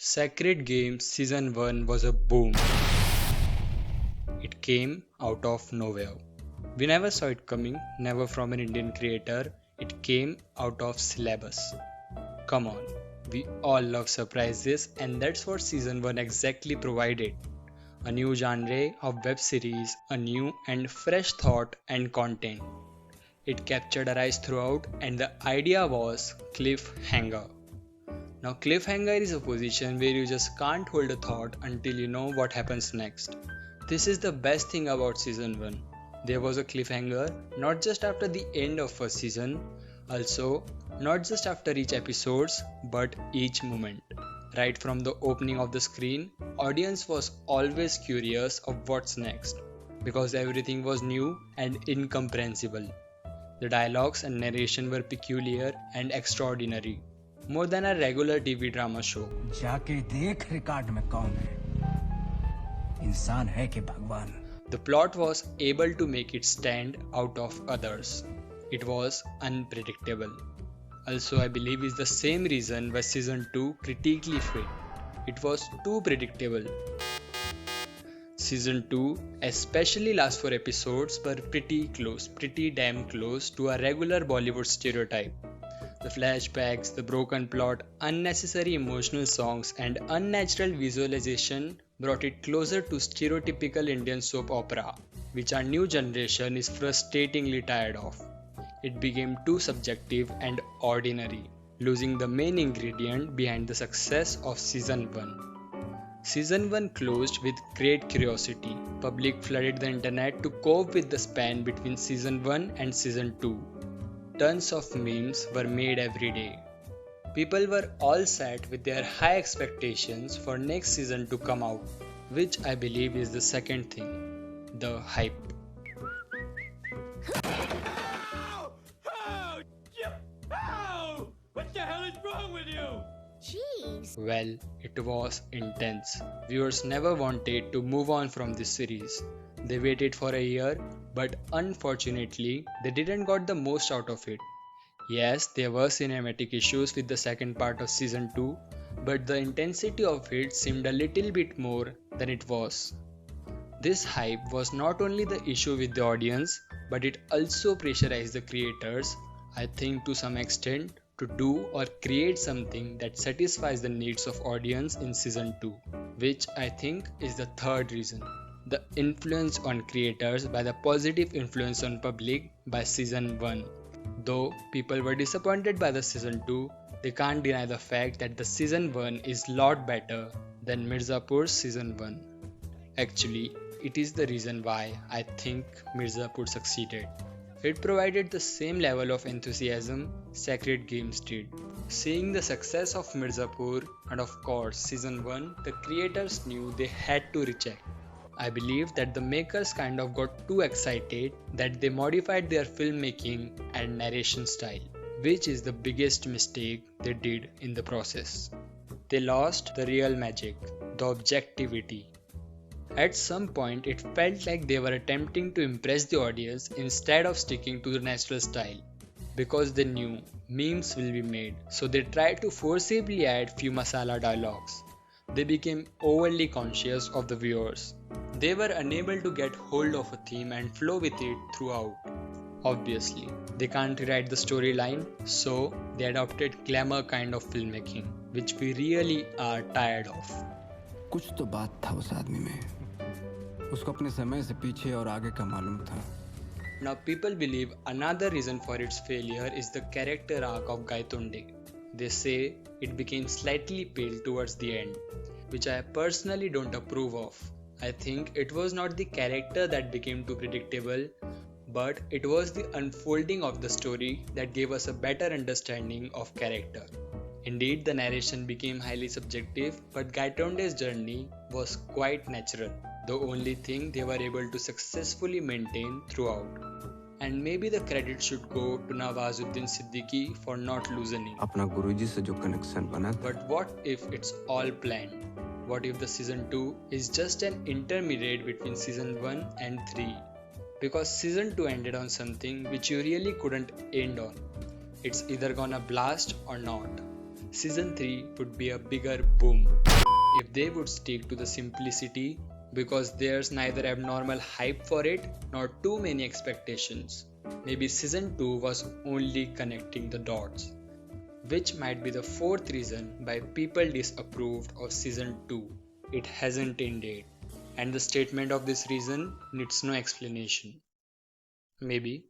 Sacred Games Season 1 was a boom. It came out of nowhere. We never saw it coming, never from an Indian creator. It came out of syllabus. Come on, we all love surprises, and that's what Season 1 exactly provided. A new genre of web series, a new and fresh thought and content. It captured our eyes throughout, and the idea was cliffhanger. Now, cliffhanger is a position where you just can't hold a thought until you know what happens next. This is the best thing about season 1. There was a cliffhanger not just after the end of first season, also not just after each episodes, but each moment. Right from the opening of the screen, audience was always curious of what's next because everything was new and incomprehensible. The dialogues and narration were peculiar and extraordinary, more than a regular TV drama show. जाके देख record में कौन है इंसान है कि भगवान. The plot was able to make it stand out of others. It was unpredictable. Also, I believe is the same reason why season 2 critically failed. It was too predictable. Season 2, especially last 4 episodes, were pretty damn close to a regular Bollywood stereotype. The flashbacks, the broken plot, unnecessary emotional songs, and unnatural visualization brought it closer to stereotypical Indian soap opera, which our new generation is frustratingly tired of. It became too subjective and ordinary, losing the main ingredient behind the success of Season 1. Season 1 closed with great curiosity. Public flooded the internet to cope with the span between Season 1 and Season 2. Tons of memes were made every day. People were all set with their high expectations for next season to come out, which I believe is the second thing, the hype. What the hell is wrong with you? Jeez. Well, it was intense. Viewers never wanted to move on from this series. They waited for a year, but unfortunately, they didn't got the most out of it. Yes, there were cinematic issues with the second part of season 2, but the intensity of it seemed a little bit more than it was. This hype was not only the issue with the audience, but it also pressurized the creators, I think to some extent, to do or create something that satisfies the needs of audience in season 2, which I think is the third reason. The influence on creators by the positive influence on public by season 1. Though people were disappointed by the season 2, they can't deny the fact that the season 1 is lot better than Mirzapur's season 1. Actually, it is the reason why I think Mirzapur succeeded. It provided the same level of enthusiasm Sacred Games did. Seeing the success of Mirzapur and of course season 1, the creators knew they had to reject. I believe that the makers kind of got too excited that they modified their filmmaking and narration style, which is the biggest mistake they did in the process. They lost the real magic, the objectivity. At some point, it felt like they were attempting to impress the audience instead of sticking to the natural style. Because they knew memes will be made, so they tried to forcibly add few masala dialogues. They became overly conscious of the viewers. They were unable to get hold of a theme and flow with it throughout. Obviously, they can't rewrite the storyline, so they adopted glamour kind of filmmaking, which we really are tired of. कुछ तो बात था उस आदमी में उसको अपने समय से पीछे और आगे का मालूम था. Now people believe another reason for its failure is the character arc of Gaitonde. They say it became slightly pale towards the end, which I personally don't approve of. I think it was not the character that became too predictable, but it was the unfolding of the story that gave us a better understanding of character. Indeed, the narration became highly subjective, but Gaitonde's journey was quite natural, the only thing they were able to successfully maintain throughout. And maybe the credit should go to Nawazuddin Siddiqui for not loosening. अपना गुरुजी से जो connection बना था. But what if it's all planned? What if the season 2 is just an intermediate between season 1 and 3? Because season 2 ended on something which you really couldn't end on. It's either gonna blast or not. season 3 would be a bigger boom. If they would stick to the simplicity, because there's neither abnormal hype for it nor too many expectations. Maybe season 2 was only connecting the dots, which might be the fourth reason why people disapproved of season 2. It hasn't ended, and the statement of this reason needs no explanation. Maybe